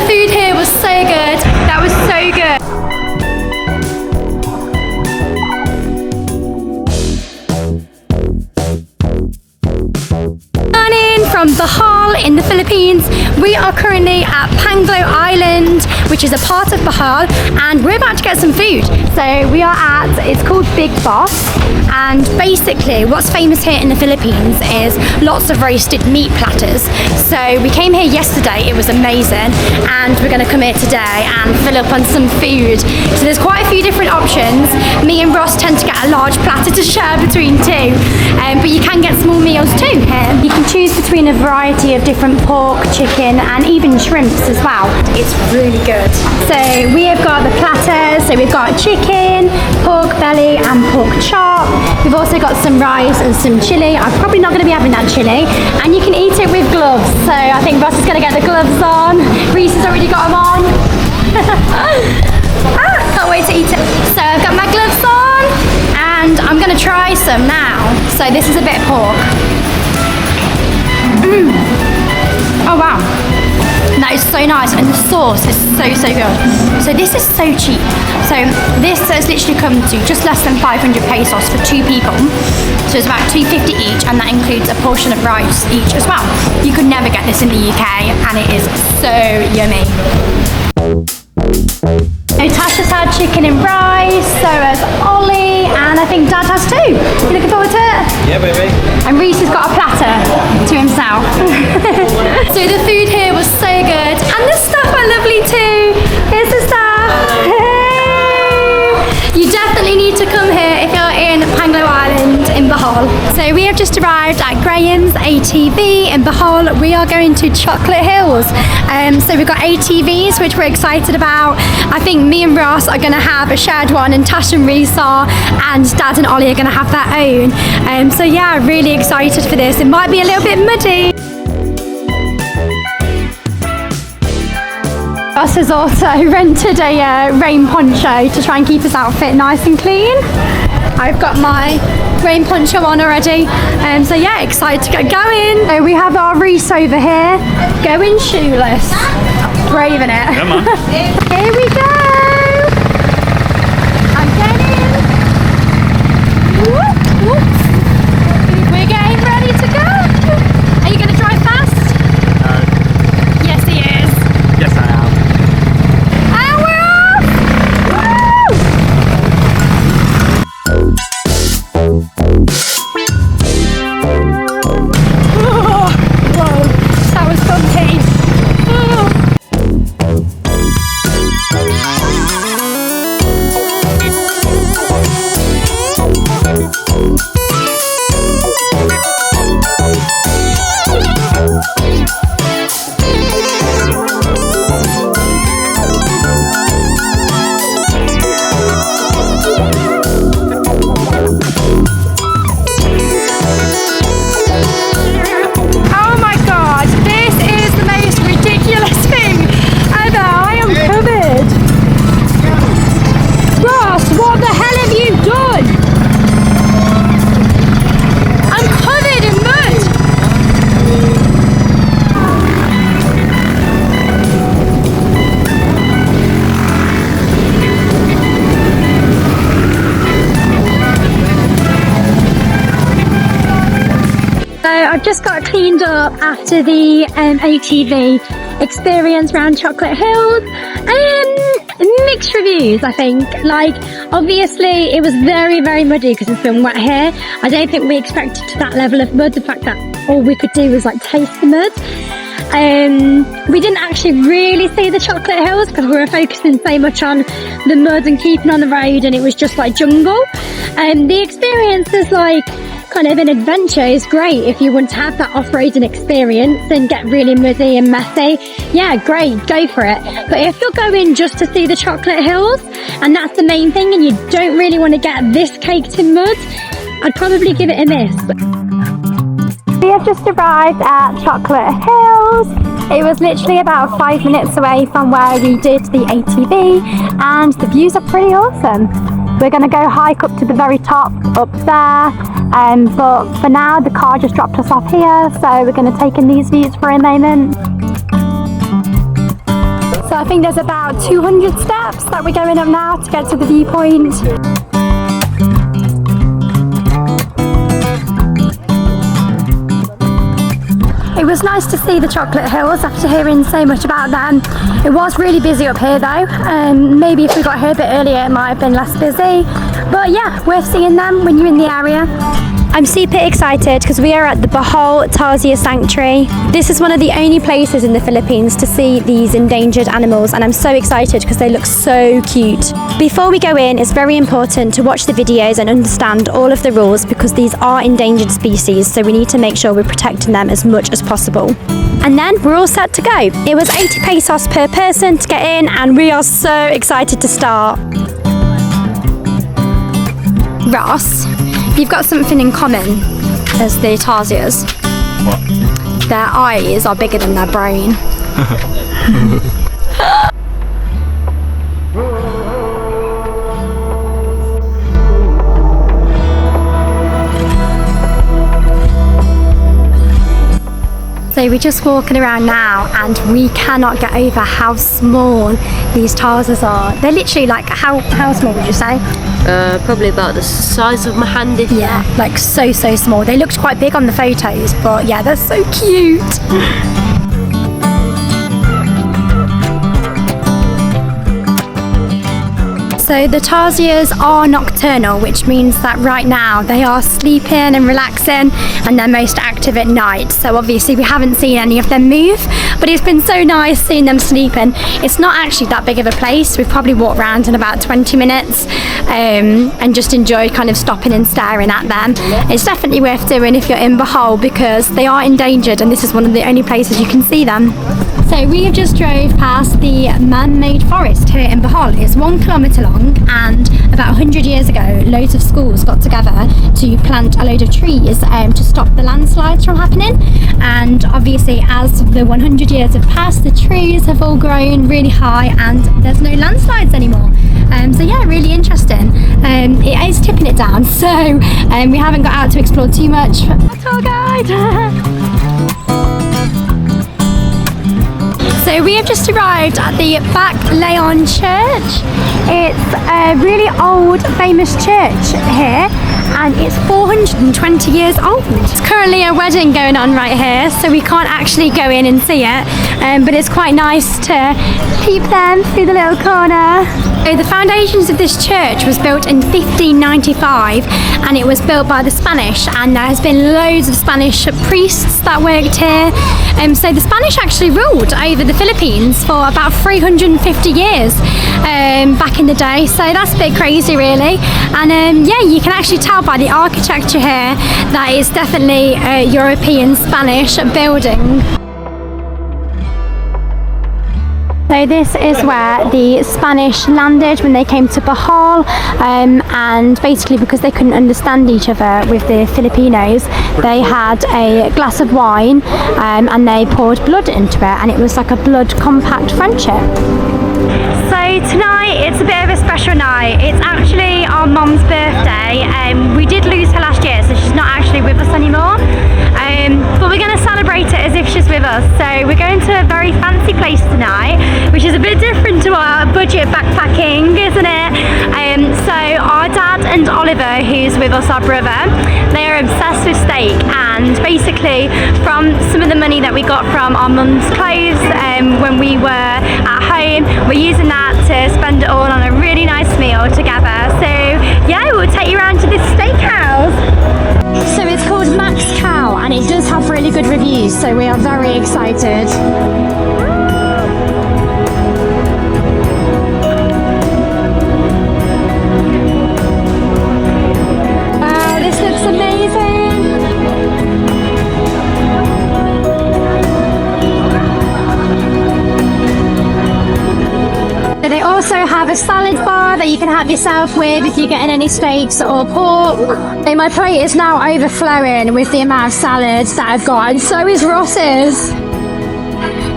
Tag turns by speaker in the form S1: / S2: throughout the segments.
S1: food here was so good. That was so good. From Bohol in the Philippines. We are currently at Panglao Island, which is a part of Bohol, and we're about to get some food. So we are at, it's called Big Boss, and basically what's famous here in the Philippines is lots of roasted meat platters. So we came here yesterday, it was amazing, and we're going to come here today and fill up on some food. So there's quite a few different options. Me and Ross tend to get a large platter to share between two, but you can get small meals too here. You can choose between a variety of different pork, chicken, and even shrimps as well. It's really good. So we have got the platters. So we've got chicken, pork belly, and pork chop. We've also got some rice and some chili. I'm probably not going to be having that chili. And you can eat it with gloves. So I think Ross is going to get the gloves on. Reese has already got them on. Can't wait to eat it. So I've got my gloves on, and I'm going to try some now. So this is a bit of pork. Oh wow, that is so nice, and the sauce is so good. So this is so cheap. So this has literally come to just less than 500 pesos for 2 people. So it's about 250 each, and that includes a portion of rice each as well. You could never get this in the UK, and it is so yummy. So Tasha's had chicken and rice, so has Ollie, and I think Dad has too. You looking forward to it?
S2: Yeah, baby. And
S1: Reese has got a platter to himself. So the food here was so good, and the stuff are lovely too. Here's the stuff. Hey! You definitely need to come here if you're in Panglao Island in Bohol. So we have just arrived at Graham's ATV in Bohol. We are going to Chocolate Hills. So we've got ATVs, which we're excited about. I think me and Ross are going to have a shared one, and Tash and Reese are, and Dad and Ollie are going to have their own. So yeah, really excited for this. It might be a little bit muddy. Ross has also rented a rain poncho to try and keep his outfit nice and clean. I've got my rain poncho on already, so yeah, excited to get going. So we have our Reese over here, going shoeless, braving it.
S2: Come on.
S1: Here we go. I'm getting. Whoop, whoop. We're getting ready to go. Are you going to drive fast?
S2: No.
S1: Yes, he is.
S2: Yes, I am.
S1: And we're off! Woo! Whoa, that was bumpy. I've just got cleaned up after the ATV experience around Chocolate Hills. Mixed reviews, I think. Like, obviously it was very muddy because it's been wet here. I don't think we expected that level of mud. The fact that all we could do was like taste the mud. We didn't actually really see the Chocolate Hills because we were focusing so much on the mud and keeping on the road, and it was just like jungle. The experience is like kind of an adventure is great if you want to have that off-roading experience and get really muddy and messy. Yeah, great, go for it. But if you're going just to see the Chocolate Hills and that's the main thing, and you don't really want to get this caked in mud, I'd probably give it a miss. We have just arrived at Chocolate Hills. It was literally about 5 minutes away from where we did the ATV, and the views are pretty awesome. We're going to go hike up to the very top up there, but for now the car just dropped us off here, so we're going to take in these views for a moment. I think there's about 200 steps that we're going up now to get to the viewpoint. It was nice to see the Chocolate Hills after hearing so much about them. It was really busy up here though. Maybe if we got here a bit earlier it might have been less busy. But yeah, worth seeing them when you're in the area. I'm super excited because we are at the Bohol Tarsier Sanctuary. This is one of the only places in the Philippines to see these endangered animals, and I'm so excited because they look so cute. Before we go in, it's very important to watch the videos and understand all of the rules because these are endangered species, so we need to make sure we're protecting them as much as possible. And then we're all set to go. It was 80 pesos per person to get in, and we are so excited to start. Ross, you've got something in common as the Tarsiers.
S2: What?
S1: Their eyes are bigger than their brain. So we're just walking around now and we cannot get over how small these Tarisers are. They're literally like, how small would you say?
S3: Probably about the size of my hand. If
S1: yeah, like so small. They looked quite big on the photos, but yeah, they're so cute. So the Tarsiers are nocturnal, which means that right now they are sleeping and relaxing, and they're most active at night. So obviously we haven't seen any of them move, but it's been so nice seeing them sleeping. It's not actually that big of a place. We've probably walked around in about 20 minutes and just enjoyed kind of stopping and staring at them. It's definitely worth doing if you're in Bohol because they are endangered and this is one of the only places you can see them. So we have just drove past the man-made forest here in Bohol. It's 1 kilometre long, and about 100 years ago loads of schools got together to plant a load of trees to stop the landslides from happening. And obviously as the 100 years have passed, the trees have all grown really high and there's no landslides anymore. So yeah, really interesting. It is tipping it down, so we haven't got out to explore too much. Tour guide. So we have just arrived at the Panglao Church. It's a really old, famous church here, and it's 420 years old. It's currently a wedding going on right here, so we can't actually go in and see it, but it's quite nice to peep them through the little corner. So the foundations of this church was built in 1595, and it was built by the Spanish, and there has been loads of Spanish priests that worked here. So the Spanish actually ruled over the Philippines for about 350 years back in the day, so that's a bit crazy really. And yeah, you can actually tell by the architecture here that it's definitely a European Spanish building. So this is where the Spanish landed when they came to Bohol, and basically because they couldn't understand each other with the Filipinos, they had a glass of wine and they poured blood into it, and it was like a blood compact friendship. So tonight it's a bit of a special night. It's actually our mum's birthday. We did lose her last year, so she's not actually with us anymore. But we're going to celebrate it as if she's with us. So we're going to a very fancy place tonight, which is a bit different to our budget backpacking, isn't it? So our dad and Oliver, who's with us, our brother, they are obsessed with steak, and basically from some of the money that we got from our mum's clothes when we were at home, we're using that to spend it all on a really nice meal together. So yeah, we'll take you around to this steakhouse. So it's called Max Cow, and it does have really good reviews, so we are very excited. This looks amazing. They also have a salad bar that you can have yourself with if you're getting any steaks or pork. So my plate is now overflowing with the amount of salads that I've got, and so is Ross's.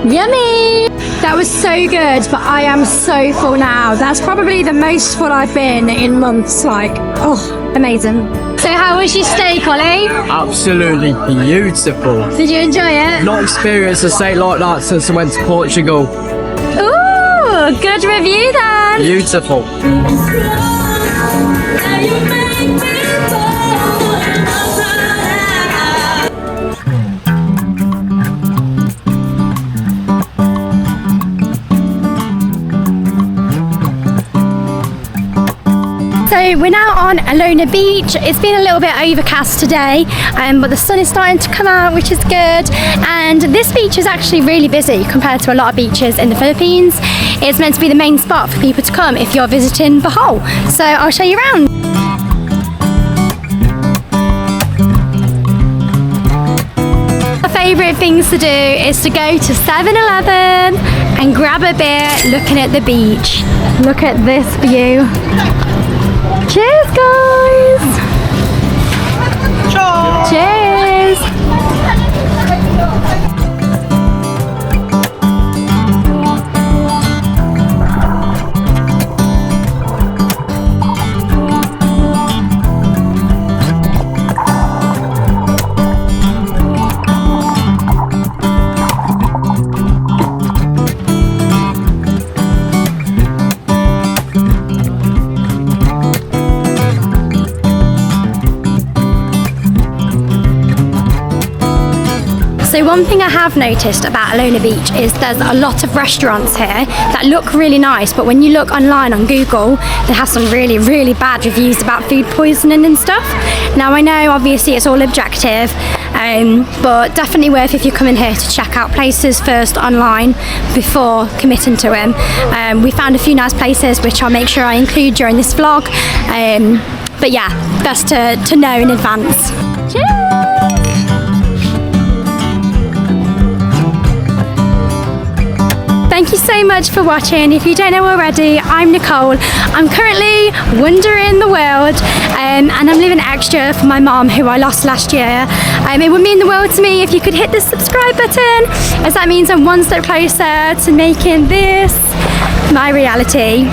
S1: Yummy! That was so good, but I am so full now. That's probably the most full I've been in months. Like, oh, amazing. So how was your steak, Ollie?
S2: Absolutely beautiful.
S1: Did you enjoy it?
S2: Not experienced a steak like that since I went to Portugal.
S1: Ooh! Oh, good review then.
S2: Beautiful.
S1: So we're now on Alona Beach. It's been a little bit overcast today, but the sun is starting to come out, which is good. And this beach is actually really busy compared to a lot of beaches in the Philippines. It's meant to be the main spot for people to come if you're visiting Bohol. So I'll show you around. My favourite things to do is to go to 7-Eleven and grab a beer looking at the beach. Look at this view. Cheers, guys! Cheers! So one thing I have noticed about Alona Beach is there's a lot of restaurants here that look really nice, but when you look online on Google, they have some really, really bad reviews about food poisoning and stuff. Now I know obviously it's all objective, but definitely worth if you're coming here to check out places first online before committing to them. We found a few nice places which I'll make sure I include during this vlog, but yeah, best to know in advance. Cheers! Thank you so much for watching. If you don't know already, I'm Nicole. I'm currently wandering the world and I'm living extra for my mom who I lost last year. It would mean the world to me if you could hit the subscribe button, as that means I'm one step closer to making this my reality.